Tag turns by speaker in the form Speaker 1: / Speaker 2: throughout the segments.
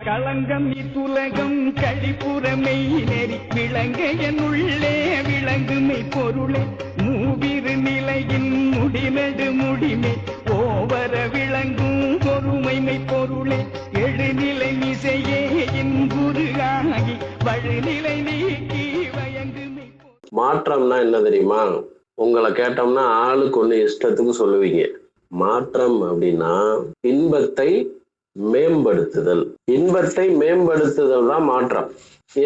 Speaker 1: களங்கம் இத்துலகம் கழிப்புறமை நெறி விளங்க என்னுள்ளே விளங்குமை பொருளே மூவிரு நிலையின் முடிநடு முடிமை ஓவர விளங்கும் பொறுமைமை பொருளே எழுநிலை மிசையே என் குரு ஆகி வழுநிலை நீக்கி வயங்குமை.
Speaker 2: மாற்றம்னா என்ன தெரியுமா? உங்களை கேட்டோம்னா ஆளுக்கு ஒண்ணு இஷ்டத்துக்கு சொல்லுவீங்க. மாற்றம் அப்படின்னா இன்பத்தை மேம்படுத்துதல். இன்பத்தை மேம்படுத்துதல் தான் மாற்றம்.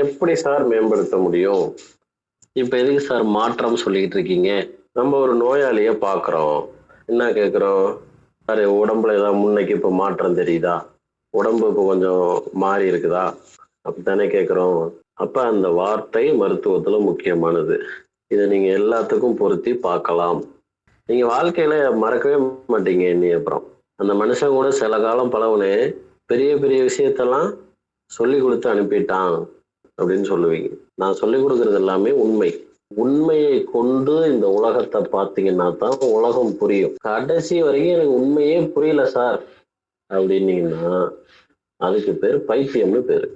Speaker 2: எப்படி சார் மேம்படுத்த முடியும்? இப்ப எதுக்கு சார் மாற்றம் சொல்லிக்கிட்டு இருக்கீங்க? நம்ம ஒரு நோயாளிய பாக்குறோம், என்ன கேக்குறோம்? சார் உடம்புல ஏதாவது முன்னைக்கு இப்ப மாற்றம் தெரியுதா? உடம்பு இப்ப கொஞ்சம் மாறி இருக்குதா? அப்படித்தானே கேக்குறோம். அப்ப அந்த வார்த்தை மருத்துவத்துல முக்கியமானது. இதை நீங்க எல்லாத்துக்கும் பொருத்தி பார்க்கலாம். நீங்க வாழ்க்கையில மறக்கவே மாட்டீங்க. இனி அப்புறம் அந்த மனுஷன் கூட சில காலம் பழகுனே பெரிய பெரிய விஷயத்தெல்லாம் சொல்லி கொடுத்து அனுப்பிட்டான் அப்படின்னு சொல்லுவீங்க. நான் சொல்லி கொடுக்கறது எல்லாமே உண்மை. உண்மையை கொண்டு இந்த உலகத்தை பார்த்தீங்கன்னா தான் உலகம் புரியும். கடைசி வரைக்கும் எனக்கு உண்மையே புரியல சார் அப்படின்னீங்கன்னா அதுக்கு பேர் பைத்தியம்னு பேரு.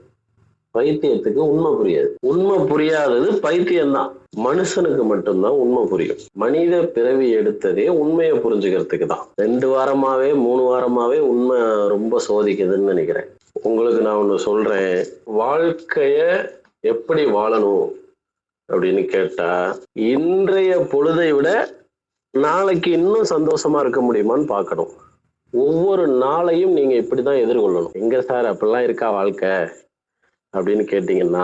Speaker 2: பைத்தியத்துக்கு உண்மை புரியாது. உண்மை புரியாதது பைத்தியம்தான். மனுஷனுக்கு மட்டும்தான் உண்மை புரியும். மனித பிறவி எடுத்ததே உண்மையை புரிஞ்சுக்கிறதுக்கு தான். 2 வாரமாவே 3 வாரமாவே உண்மை ரொம்ப சோதிக்குதுன்னு நினைக்கிறேன். உங்களுக்கு நான் ஒண்ணு சொல்றேன். வாழ்க்கைய எப்படி வாழணும் அப்படின்னு கேட்டா, இன்றைய பொழுதை விட நாளைக்கு இன்னும் சந்தோஷமா இருக்க முடியுமான்னு பார்க்கணும். ஒவ்வொரு நாளையும் நீங்க இப்படிதான் எதிர்கொள்ளணும். எங்க சார் அப்படிலாம் இருக்கா வாழ்க்கை அப்படின்னு கேட்டீங்கன்னா,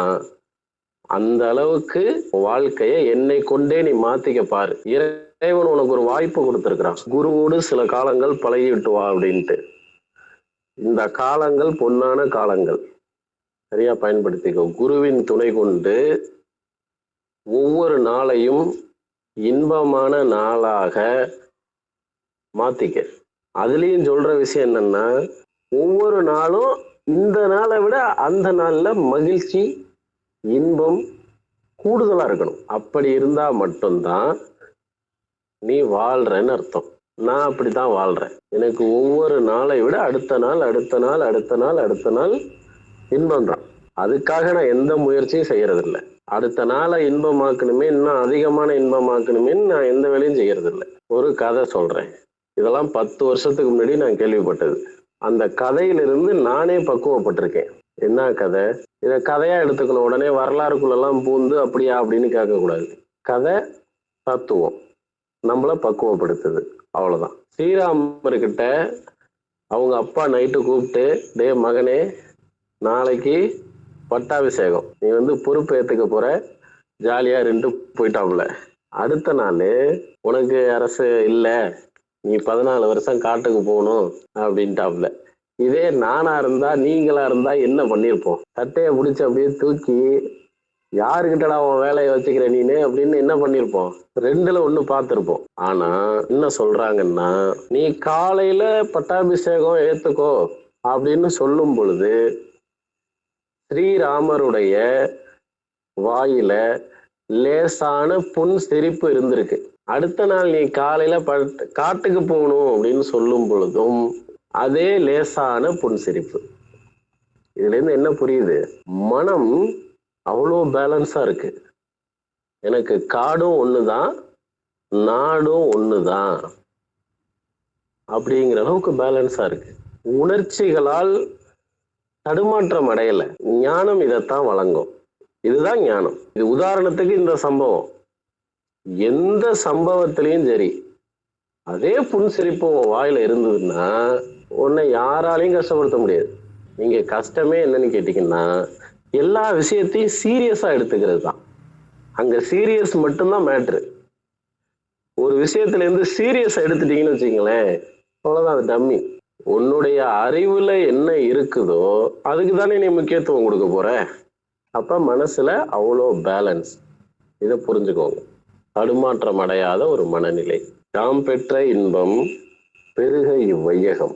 Speaker 2: அந்த அளவுக்கு வாழ்க்கைய என்னை கொண்டே நீ மாத்திக்க பாரு. இறைவன் உனக்கு ஒரு வாய்ப்பு கொடுத்திருக்கிறான். குருவோடு சில காலங்கள் பழகிட்டு வா அப்படின்ட்டு. இந்த காலங்கள் பொன்னான காலங்கள், சரியா பயன்படுத்திக்கோ. குருவின் துணை கொண்டு ஒவ்வொரு நாளையும் இன்பமான நாளாக மாத்திக்க. அதுலயும் சொல்ற விஷயம் என்னன்னா, ஒவ்வொரு நாளும் இந்த நாளை விட அந்த நாள்ல மகிழ்ச்சி இன்பம் கூடுதலா இருக்கணும். அப்படி இருந்தா மட்டும்தான் நீ வாழ்றன்னு அர்த்தம். நான் அப்படித்தான் வாழ்றேன். எனக்கு ஒவ்வொரு நாளை விட அடுத்த நாள் அடுத்த நாள் அடுத்த நாள் அடுத்த நாள் இன்பம் தான். அதுக்காக நான் எந்த முயற்சியும் செய்யறது இல்லை. அடுத்த நாளை இன்பமாக்கணுமே, இன்னும் அதிகமான இன்பமாக்கணுமேன்னு நான் எந்த வேலையும் செய்யறது இல்லை. ஒரு கதை சொல்றேன். இதெல்லாம் 10 வருஷத்துக்கு முன்னாடி நான் கேள்விப்பட்டது. அந்த கதையிலிருந்து நானே பக்குவப்பட்டிருக்கேன். என்ன கதை? இதை கதையா எடுத்துக்கணும். உடனே வரலாறுக்குள்ளெல்லாம் பூந்து அப்படியா அப்படின்னு கேட்கக்கூடாது. கதை தத்துவம் நம்மளை பக்குவப்படுத்துது, அவ்வளவுதான். ஸ்ரீராமர்கிட்ட அவங்க அப்பா நைட்டு கூப்பிட்டு, டே மகனே, நாளைக்கு பட்டாபிஷேகம், நீ பொறுப்பு ஏத்துக்க போற, ஜாலியா இருந்து போயிட்டாப்புல. அடுத்த நாள் உனக்கு அரசு இல்லை, நீ 14 வருஷம் காட்டுக்கு போகணும் அப்படின்ட்டாப்புல. இதே நானா இருந்தா நீங்களா இருந்தா என்ன பண்ணிருப்போம்? தட்டையை பிடிச்சி அப்படியே தூக்கி, யாருக்கிட்டடா உன் வேலையை வச்சுக்கிற நீனு அப்படின்னு என்ன பண்ணிருப்போம்? 2ல 1 பார்த்திருப்போம். ஆனா என்ன சொல்றாங்கன்னா, நீ காலையில பட்டாபிஷேகம் ஏத்துக்கோ அப்படின்னு சொல்லும் பொழுது ஸ்ரீராமருடைய வாயில லேசான புன் சிரிப்பு இருந்திருக்கு. அடுத்த நாள் நீ காலையில காட்டுக்கு போகணும் அப்படின்னு சொல்லும் பொழுதும் அதே லேசான புன்சிரிப்பு. இதுல இருந்து என்ன புரியுது? மனம் அவ்வளோ பேலன்ஸா இருக்கு. எனக்கு காடும் ஒண்ணுதான், நாடும் ஒண்ணுதான் அப்படிங்கிற அளவுக்கு பேலன்ஸா இருக்கு. உணர்ச்சிகளால் தடுமாற்றம் அடையல. ஞானம் இதைத்தான் வழங்கும். இதுதான் ஞானம். இது உதாரணத்துக்கு இந்த சம்பவம். எந்த சம்பவத்திலையும் சரி அதே புன்சிரிப்பு உன் வாயில இருந்ததுன்னா உன்னை யாராலையும் கஷ்டப்படுத்த முடியாது. நீங்க கஷ்டமே என்னன்னு கேட்டீங்கன்னா, எல்லா விஷயத்தையும் சீரியஸா எடுத்துக்கிறது தான். அங்க சீரியஸ் மட்டும்தான் மேட்ரு. ஒரு விஷயத்துல இருந்து சீரியஸா எடுத்துட்டீங்கன்னு வச்சுங்களேன், அவ்வளவுதான், அது டம்மி. உன்னுடைய அறிவுல என்ன இருக்குதோ அதுக்கு தானே நீ முக்கியத்துவம் கொடுக்க போற. அப்ப மனசுல அவ்வளோ பேலன்ஸ். இதை புரிஞ்சுக்கோங்க. தடுமாற்றம் அடையாத ஒரு மனநிலை. தாம் பெற்ற இன்பம் பெருக இவ்வையகம்.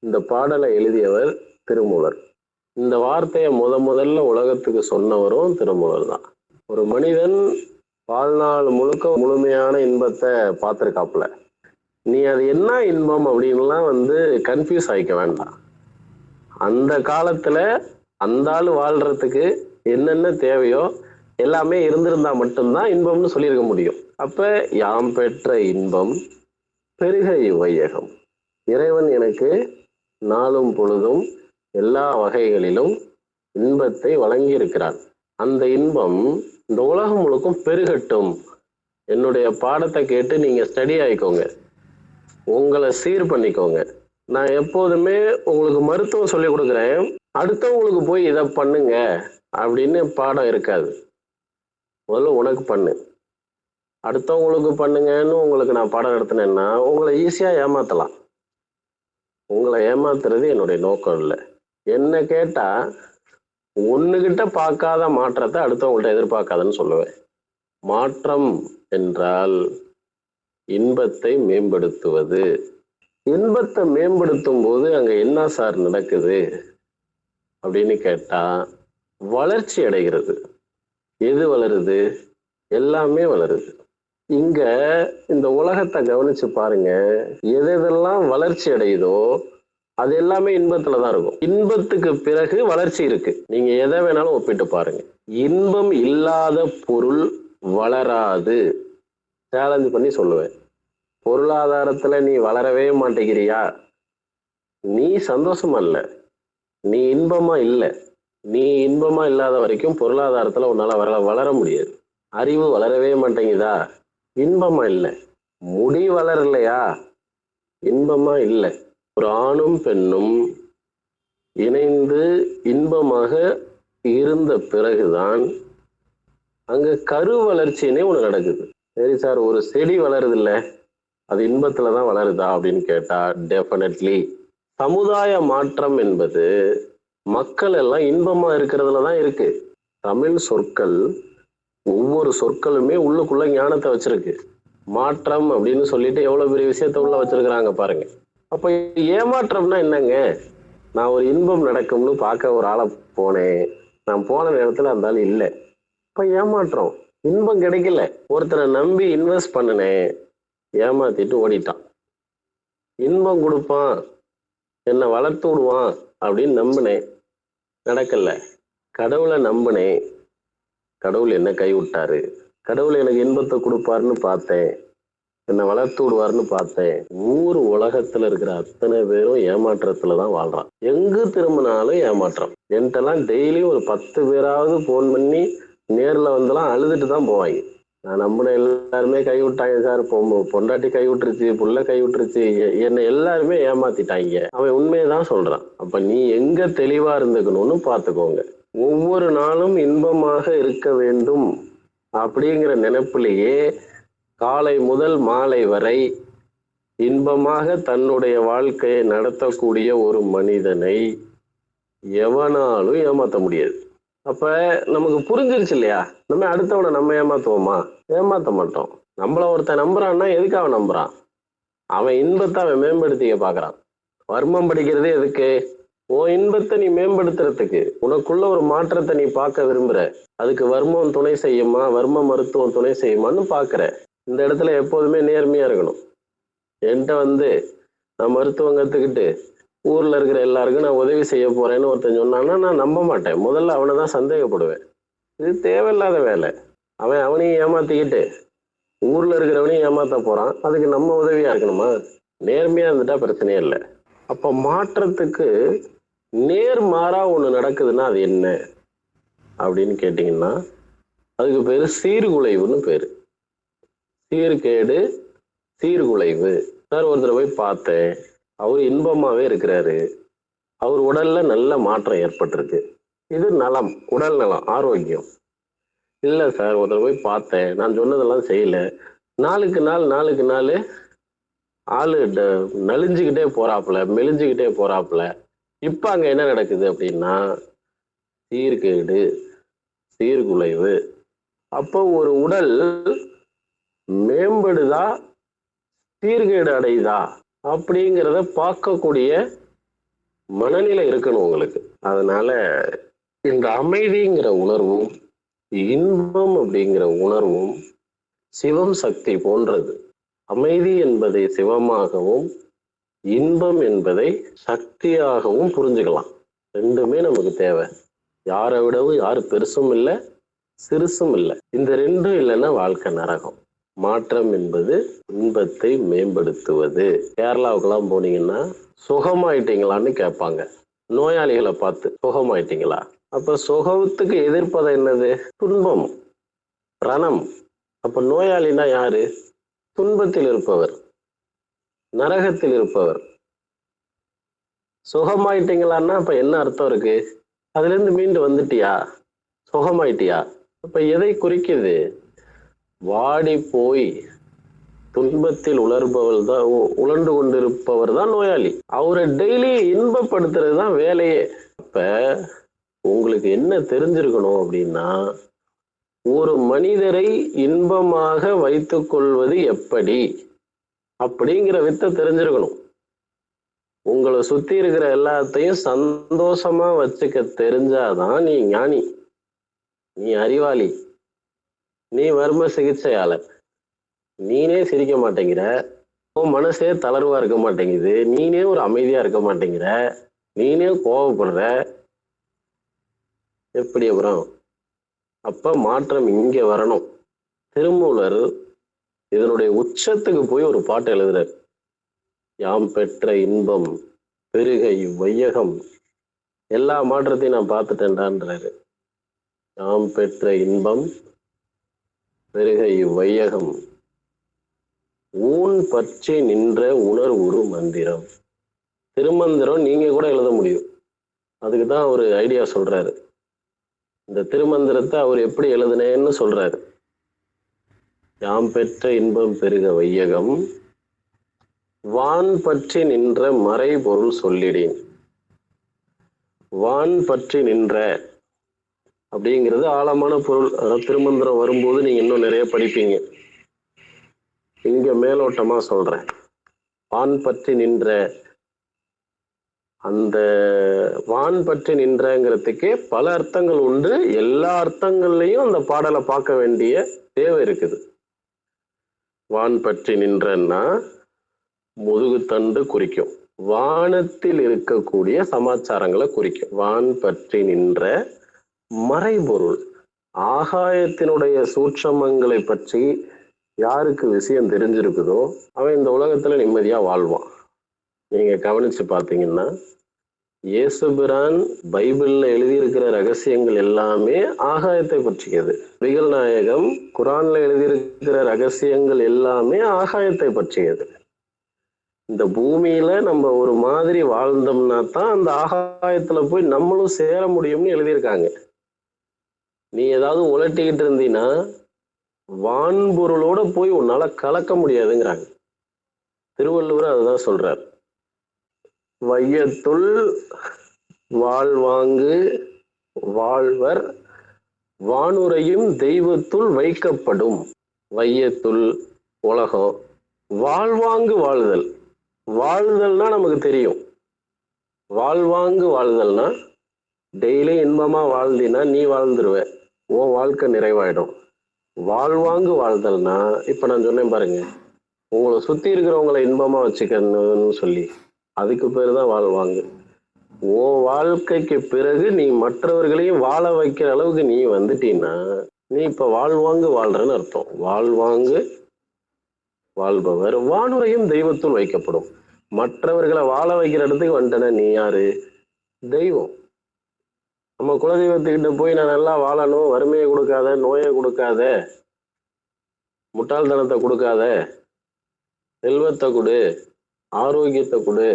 Speaker 2: இந்த பாடலை எழுதியவர் திருமூலர். இந்த வார்த்தையை முதல்ல உலகத்துக்கு சொன்னவரும் திருமூலர் தான். ஒரு மனிதன் வாழ்நாள் முழுக்க முழுமையான இன்பத்தை பார்த்துருக்காப்புல. நீ அது என்ன இன்பம் அப்படின்லாம் கன்ஃபியூஸ் ஆகிக்க வேண்டாம். அந்த காலத்துல அந்த ஆள் வாழ்றதுக்கு என்னென்ன தேவையோ எல்லாமே இருந்திருந்தா மட்டும்தான் இன்பம்னு சொல்லியிருக்க முடியும். அப்ப யாம் பெற்ற இன்பம் பெருக இவ்வையகம், இறைவன் எனக்கு நாளும் பொழுதும் எல்லா வகைகளிலும் இன்பத்தை வழங்கி இருக்கிறான். அந்த இன்பம் இந்த உலகம் முழுக்கும் பெருகட்டும். என்னுடைய பாடத்தை கேட்டு நீங்க ஸ்டடி ஆயிக்கோங்க, உங்களை சீர் பண்ணிக்கோங்க. நான் எப்போதுமே உங்களுக்கு மருத்துவம் சொல்லி கொடுக்குறேன், அடுத்தவங்களுக்கு போய் இதை பண்ணுங்க அப்படின்னு பாடம் இருக்காது. முதல்ல உனக்கு பண்ணு, அடுத்தவங்களுக்கு பண்ணுங்கன்னு உங்களுக்கு நான் பாடம் நடத்தினேன்னா உங்களை ஈஸியா ஏமாத்தலாம். உங்களை ஏமாத்துறது என்னுடைய நோக்கம் இல்லை. என்ன கேட்டா ஒண்ணுகிட்ட பார்க்காத மாற்றத்தை அடுத்தவங்கள்ட்ட எதிர்பார்க்காதன்னு சொல்லுவேன். மாற்றம் என்றால் இன்பத்தை மேம்படுத்துவது. இன்பத்தை மேம்படுத்தும் போது அங்க என்ன சார் நடக்குது அப்படின்னு கேட்டா வளர்ச்சி அடைகிறது. எது வளருது? எல்லாமே வளருது. இங்க இந்த உலகத்தை கவனிச்சு பாருங்க, எதெல்லாம் வளர்ச்சி அடையுதோ அது எல்லாமே இன்பத்துல தான் இருக்கும். இன்பத்துக்கு பிறகு வளர்ச்சி இருக்கு. நீங்க எதை வேணாலும் ஒப்பிட்டு பாருங்க. இன்பம் இல்லாத பொருள் வளராது. சேலஞ்ச் பண்ணி சொல்லுவேன். பொருளாதாரத்துல நீ வளரவே மாட்டேங்கிறியா? நீ சந்தோஷமா இல்ல, நீ இன்பமா இல்லை. நீ இன்பமா இல்லாத வரைக்கும் பொருளாதாரத்துல உன்னால வளர முடியாது. அறிவு வளரவே மாட்டேங்குதா? இன்பமா இல்லை. முடி வளரலையா? இன்பமா இல்லை. ஒரு ஆணும் பெண்ணும் இணைந்து இன்பமாக இருந்த பிறகுதான் அங்க கரு வளர்ச்சினே ஒண்ணு நடக்குது. சரி சார், ஒரு செடி வளருது இல்ல, அது இன்பத்துலதான் வளருதா அப்படின்னு கேட்டா டெஃபினெட்லி. சமுதாய மாற்றம் என்பது மக்கள் எல்லாம் இன்பமா இருக்கிறதுலதான் இருக்கு. தமிழ் சொற்கள் ஒவ்வொரு சொற்களுமே உள்ளுக்குள்ள ஞானத்தை வச்சிருக்கு. மாற்றம் அப்படின்னு சொல்லிட்டு எவ்வளவு பெரிய விஷயத்த உள்ள வச்சிருக்கிறாங்க பாருங்க. அப்ப ஏமாற்றம்னா என்னங்க? நான் ஒரு இன்பம் நடக்கும்னு பார்க்க ஒரு ஆளை போனேன், நான் போன நேரத்துல அந்த ஆள் இல்லை. இப்ப ஏமாற்றம். இன்பம் கிடைக்கல. ஒருத்தரை நம்பி இன்வெஸ்ட் பண்ணினேன், ஏமாத்திட்டு ஓடிட்டான். இன்பம் கொடுப்பான், என்னை வளர்த்து விடுவான் அப்படின்னு நம்பினேன், நடக்கல. கடவுளை நம்பினேன், கடவுள் என்ன கை விட்டாரு. கடவுள் எனக்கு இன்பத்தை கொடுப்பாருன்னு பார்த்தேன், என்னை வளர்த்து விடுவாருன்னு பார்த்தேன். ஊர் உலகத்துல இருக்கிற அத்தனை பேரும் ஏமாற்றத்துலதான் வாழ்றான். எங்கு திரும்பினாலும் ஏமாற்றம். என்கிட்டலாம் டெய்லி ஒரு 10 பேராவது போன் பண்ணி நேர்ல வந்தெல்லாம் அழுதுட்டு தான் போவாங்க. நான் நம்பின எல்லாருமே கை விட்டாங்க சார், பொண்டாட்டி கை விட்டுருச்சு, புள்ள கை விட்டுருச்சு, என்னை எல்லாருமே ஏமாத்திட்டாங்க. அவன் உண்மையதான் சொல்றான். அப்ப நீ எங்க தெளிவா இருந்துக்கணும்னு பார்த்துக்கோங்க. ஒவ்வொரு நாளும் இன்பமாக இருக்க வேண்டும் அப்படிங்கிற நினைப்பிலேயே காலை முதல் மாலை வரை இன்பமாக தன்னுடைய வாழ்க்கையை நடத்தக்கூடிய ஒரு மனிதனை எவனாலும் ஏமாத்த முடியாது. அப்ப நமக்கு புரிஞ்சிருச்சு இல்லையா? நம்ம அடுத்தவனை நம்ம ஏமாத்துவோமா? ஏமாத்த மாட்டோம். நம்மள ஒருத்தன் நம்புறான்னா எதுக்கு அவன் நம்புறான்? அவன் இன்பத்தை அவன் மேம்படுத்திக்க பாக்குறான். வர்மம் படிக்கிறதே எதுக்கு? உன் இன்பத்தை நீ மேம்படுத்துறதுக்கு. உனக்குள்ள ஒரு மாற்றத்தை நீ பார்க்க விரும்புற, அதுக்கு வர்மம் துணை செய்யுமா, வர்ம மருத்துவம் துணை செய்யுமான்னு பாக்குற. இந்த இடத்துல எப்போதுமே நேர்மையா இருக்கணும். என்கிட்ட நான் மருத்துவம் கத்துக்கிட்டு ஊர்ல இருக்கிற எல்லாருக்கும் நான் உதவி செய்ய போறேன்னு ஒருத்தன் சொன்னான்னா நான் நம்ப மாட்டேன். முதல்ல அவனை தான் சந்தேகப்படுவேன். இது தேவையில்லாத வேலை. அவனையும் ஏமாத்திக்கிட்டு ஊர்ல இருக்கிறவனையும் ஏமாத்த போறான். அதுக்கு நம்ம உதவியா இருக்கணுமா? நேர்மையா இருந்துட்டா பிரச்சனையே இல்லை. அப்ப மாற்றத்துக்கு நேர்மாறா ஒண்ணு நடக்குதுன்னா அது என்ன அப்படின்னு கேட்டீங்கன்னா அதுக்கு பேரு சீர்குலைவுன்னு பேரு. சீர்கேடு, சீர்குலைவு. சார், ஒருத்தர் போய் பார்த்தேன், அவர் இன்பமாவே இருக்கிறாரு, அவர் உடல்ல நல்ல மாற்றம் ஏற்பட்டிருக்கு. இது நலம், உடல் நலம், ஆரோக்கியம். இல்ல சார், ஒருத்தர் போய் பார்த்தேன், நான் சொன்னதெல்லாம் செய்யல, நாளுக்கு நாள் ஆளு நலிஞ்சுக்கிட்டே போறாப்புல, மெலிஞ்சுக்கிட்டே போறாப்புல. இப்ப அங்க என்ன நடக்குது அப்படின்னா சீர்கேடு, சீர்குலைவு. அப்போ ஒரு உடல் மேம்படுதா சீர்கேடு அடையுதா அப்படிங்கிறத பார்க்கக்கூடிய மனநிலை இருக்கணும் உங்களுக்கு. அதனால இந்த அமைதிங்கிற உணர்வும் இன்பம் அப்படிங்கிற உணர்வும் சிவம் சக்தி போன்றது. அமைதி என்பதை சிவமாகவும் இன்பம் என்பதை சக்தியாகவும் புரிஞ்சுக்கலாம். ரெண்டுமே நமக்கு தேவை. யாரை விடவும் யாரு பெருசும் இல்லை, சிறுசும் இல்லை. இந்த ரெண்டும் இல்லைன்னா வாழ்க்கை நரகம். மாற்றம் என்பது இன்பத்தை மேம்படுத்துவது. கேரளாவுக்கெல்லாம் போனீங்கன்னா சுகமாயிட்டீங்களான்னு கேட்பாங்க நோயாளிகளை பார்த்து. சுகமாயிட்டீங்களா? அப்ப சுகத்துக்கு எதிர்ப்பது என்னது? துன்பம், ரணம். அப்ப நோயாளினா யாரு? துன்பத்தில் இருப்பவர், நரகத்தில் இருப்பவர். சுகமாயிட்டீங்களான்னா அப்ப என்ன அர்த்தம் இருக்கு? அதுல இருந்து மீண்டு வந்துட்டியா, சுகமாயிட்டியா? அப்ப எதை குறிக்குது? வாடி போய் துன்பத்தில் உழண்டு கொண்டிருப்பவர் தான் நோயாளி. அவரை டெய்லி இன்பப்படுத்துறது தான் வேலையே. அப்ப உங்களுக்கு என்ன தெரிஞ்சிருக்கணும் அப்படின்னா, ஒரு மனிதரை இன்பமாக வைத்துக் கொள்வது எப்படி அப்படிங்கிற வித்தை தெரிஞ்சிருக்கணும். உங்களை சுத்தி இருக்கிற எல்லாத்தையும் சந்தோஷமா வச்சுக்க தெரிஞ்சாதான் நீ ஞானி, நீ அறிவாளி, நீ மர்ம சிகிச்சையாளர். நீனே சிரிக்க மாட்டேங்கிற, உன் மனசே தளர்வா இருக்க மாட்டேங்குது, நீனே ஒரு அமைதியா இருக்க மாட்டேங்கிற, நீனே கோபப்படுற, எப்படி அப்புறம்? அப்ப மாற்றம் இங்க வரணும். திருமூலர் இதனுடைய உச்சத்துக்கு போய் ஒரு பாட்டு எழுதுறார். யாம் பெற்ற இன்பம் பெருக இவ்வையகம். எல்லா மாற்றத்தையும் நான் பார்த்துட்டேன்டான்றாரு. யாம் பெற்ற இன்பம் பெருக இவ்வையகம் ஊன் பற்றி நின்ற உணர்வுரு மந்திரம். திருமந்திரம் நீங்க கூட எழுத முடியும். அதுக்கு தான் ஒரு ஐடியா சொல்றாரு. இந்த திருமந்திரத்தை அவர் எப்படி எழுதுனேன்னு சொல்றாரு. யாம் பெற்ற இன்பம் பெருக வையகம் வான் பற்றி நின்ற மறை பொருள் சொல்லிடேன். வான் பற்றி நின்ற அப்படிங்கிறது ஆழமான பொருள். அதாவது திருமந்திரம் வரும்போது நீங்க இன்னும் நிறைய படிப்பீங்க. இங்க மேலோட்டமா சொல்றேன். வான் பற்றி நின்ற, அந்த வான் பற்றி நின்றங்கிறதுக்கே பல அர்த்தங்கள் உண்டு. எல்லா அர்த்தங்கள்லையும் அந்த பாடலை பார்க்க வேண்டிய தேவை இருக்குது. வான் பற்றி நின்றன்னா முதுகுத்தண்டு குறிக்கும், வானத்தில் இருக்கக்கூடிய சமாச்சாரங்களை குறிக்கும். வான் பற்றி நின்ற மறைபொருள், ஆகாயத்தினுடைய சூட்சமங்களை பற்றி யாருக்கு விஷயம் தெரிஞ்சிருக்குதோ அவன் இந்த உலகத்துல நிம்மதியா வாழ்வான். நீங்க கவனிச்சு பார்த்தீங்கன்னா இயேசுபிரான் பைபிள்ல எழுதியிருக்கிற ரகசியங்கள் எல்லாமே ஆகாயத்தை பற்றியது. நபிகள் நாயகம் குரான்ல எழுதியிருக்கிற ரகசியங்கள் எல்லாமே ஆகாயத்தை பற்றியது. இந்த பூமியில நம்ம ஒரு மாதிரி வாழ்ந்தோம்னா தான் அந்த ஆகாயத்துல போய் நம்மளும் சேர முடியும்னு எழுதியிருக்காங்க. நீ ஏதாவது உலட்டிக்கிட்டு இருந்தீன்னா வான்பொருளோட போய் உன்னால கலக்க முடியாதுங்கிறாங்க. திருவள்ளுவர் அதுதான் சொல்றார். வையத்துள் வாழ்வாங்கு வாழ்வர் வானுரையும் தெய்வத்துள் வைக்கப்படும். வையத்துள் உலகம், வாழ்வாங்கு வாழ்தல். வாழ்தல்னா நமக்கு தெரியும். வாழ்வாங்கு வாழ்தல்னா டெய்லி இன்பமா வாழ்ந்தினா நீ வாழ்ந்துருவ, உன் வாழ்க்கை நிறைவாயிடும். வாழ்வாங்கு வாழ்தல்னா இப்ப நான் சொன்னேன் பாருங்க, உங்களை சுத்தி இருக்கிறவங்களை இன்பமா வச்சுக்கணும்னு சொல்லி, அதுக்கு பேரு தான் வாழ்வாங்கு. உன் வாழ்க்கைக்கு பிறகு நீ மற்றவர்களையும் வாழ வைக்கிற அளவுக்கு நீ வந்துட்டீன்னா நீ இப்ப வாழ்வாங்கு வாழ்றன்னு அர்த்தம். வாழ்வாங்கு வாழ்பவர் வானுரையும் தெய்வத்துள் வைக்கப்படும். மற்றவர்களை வாழ வைக்கிற இடத்துக்கு வந்துட்டன நீ யாரு? தெய்வம். நம்ம குலதெய்வத்துக்கிட்ட போய் நான் நல்லா வாழணும், வறுமையை கொடுக்காத, நோயை கொடுக்காத, முட்டாள்தனத்தை கொடுக்காத, செல்வத்தை கொடு, ஆரோக்கியத்தை கொடு,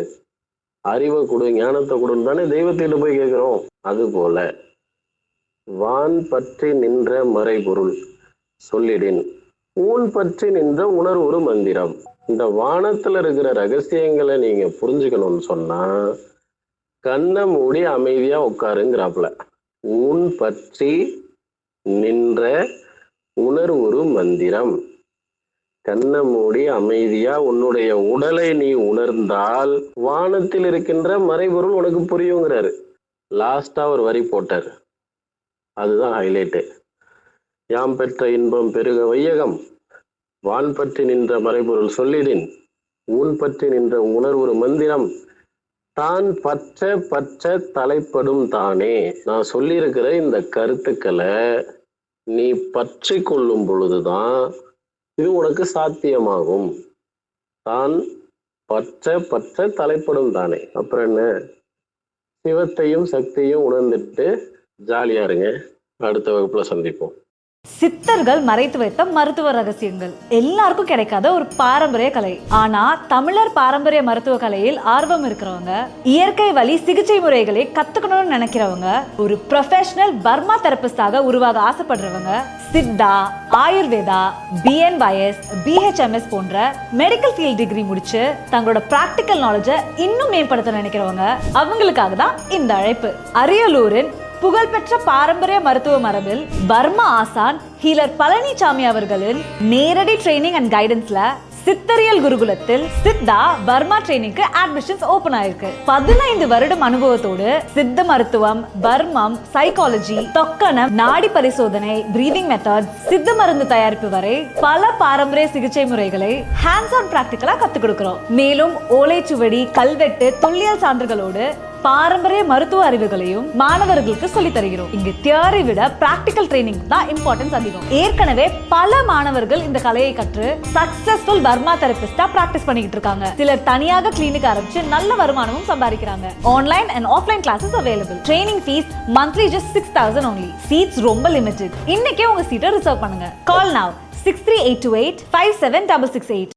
Speaker 2: அறிவை கொடு, ஞானத்தை கொடுன்னு தானே தெய்வத்திட்ட போய் கேட்கிறோம். அது போல வான் பற்றி நின்ற மறைபொருள் சொல்லிடின் ஊன் பற்றி நின்ற உணர்வு மந்திரம். இந்த வானத்துல இருக்கிற ரகசியங்களை நீங்க புரிஞ்சுக்கணும்னு சொன்னா கண்ணை மூடி அமைதியா உட்காருங்கிறாப்புல. ஊன் பற்றி நின்ற உணர்வு மந்திரம். கண்ணை மூடி அமைதியா உன்னுடைய உடலை நீ உணர்ந்தால் வானத்தில் இருக்கின்ற மறைபொருள் உனக்கு புரியுங்கிறாரு. லாஸ்டா ஒரு வரி போட்டார், அதுதான் ஹைலைட்டு. யாம் பெற்ற இன்பம் பெருக வையகம் வான் பற்றி நின்ற மறைபொருள் சொல்லிடின் ஊன் பற்றி நின்ற உணர்வு மந்திரம் தான் பற்ற தலைப்படும் தானே. நான் சொல்லியிருக்கிற இந்த கருத்துக்களை நீ பற்றி கொள்ளும் பொழுதுதான் இது உனக்கு சாத்தியமாகும். தான் பற்ற தலைப்படும் தானே. அப்புறம் என்ன, சிவத்தையும் சக்தியும் உணர்ந்துட்டு ஜாலியா இருங்க. அடுத்த வகுப்புல சந்திப்போம்.
Speaker 3: சித்தர்கள் மறைத்து வைத்த மருத்துவ ரகசியங்கள் எல்லாருக்கும் கிடைக்காத ஒரு பாரம்பரிய கலை. ஆனா தமிழர் பாரம்பரிய மருத்துவ கலையில் ஆர்வம் இருக்கிறவங்க, இயற்கை வழி சிகிச்சை முறைகளை கத்துக்கணும்னு நினைக்கிறவங்க, ஒரு ப்ரொஃபஷனல் பர்மா தெரபிஸ்டாக உருவாக ஆசைப்படுறவங்க, சித்தா, ஆயுர்வேதா, BNYS, BHMS போன்ற மெடிக்கல் ஃபீல்ட் டிகிரி முடிச்சு தங்களோட பிராக்டிக்கல் நாலேஜை இன்னும் மேம்படுத்த நினைக்கிறவங்க, அவங்களுக்காக தான் இந்த அழைப்பு. அரியலூரின் புகழ்பெற்ற பாரம்பரிய மருத்துவ மரபில் பர்மா ஆசான் ஹீலர் பழனிசாமி அவர்களின் நேரடி ட்ரைனிங் அண்ட் கைடன்ஸ்ல சித்தரியல் குருகுலத்தில் சித்தா பர்மா ட்ரைனிங்க்கு அட்மிஷன்ஸ் ஓபன் ஆயிருக்கு. 15 வருடம் அனுபவத்தோடு சித்த மருத்துவம், பர்மம், சைக்காலஜி, தொக்கணம், நாடி பரிசோதனை, பிரீதிங் மெத்தட், சித்த மருந்து தயாரிப்பு வரை பல பாரம்பரிய சிகிச்சை முறைகளை ஹேண்ட்ஸ் ஆன் பிராக்டிகலா கத்துக் கொடுக்கிறோம். மேலும் ஓலைச்சுவடி, கல்வெட்டு, தொல்லியல் சான்றுகளோடு பாரம்பரிய மருத்துவ அறிவுகளையும் மாணவர்களுக்கு சொல்லி தருகிறோம். இங்கு தியரி விட பிராக்டிகல் ட்ரைனிங் தான் இம்பார்ட்டன்ஸ் அதிகம். ஏற்கனவே பல மாணவர்கள் இந்த கலையை கற்று சக்சஸ்ஃபுல் பர்மா தெரபிஸ்டா பிராக்டிஸ் பண்ணிட்டு இருக்காங்க. சிலர் தனியாக கிளினிக் ஆரம்பிச்சு நல்ல வருமானமும் சம்பாதிக்கிறாங்க. Online and offline classes available. Training fees monthly just 6,000 only. Seats ரொம்ப லிமிடெட். இன்னைக்கே உங்க சீட்டை ரிசர்வ் பண்ணுங்க. கால் now 6382857668.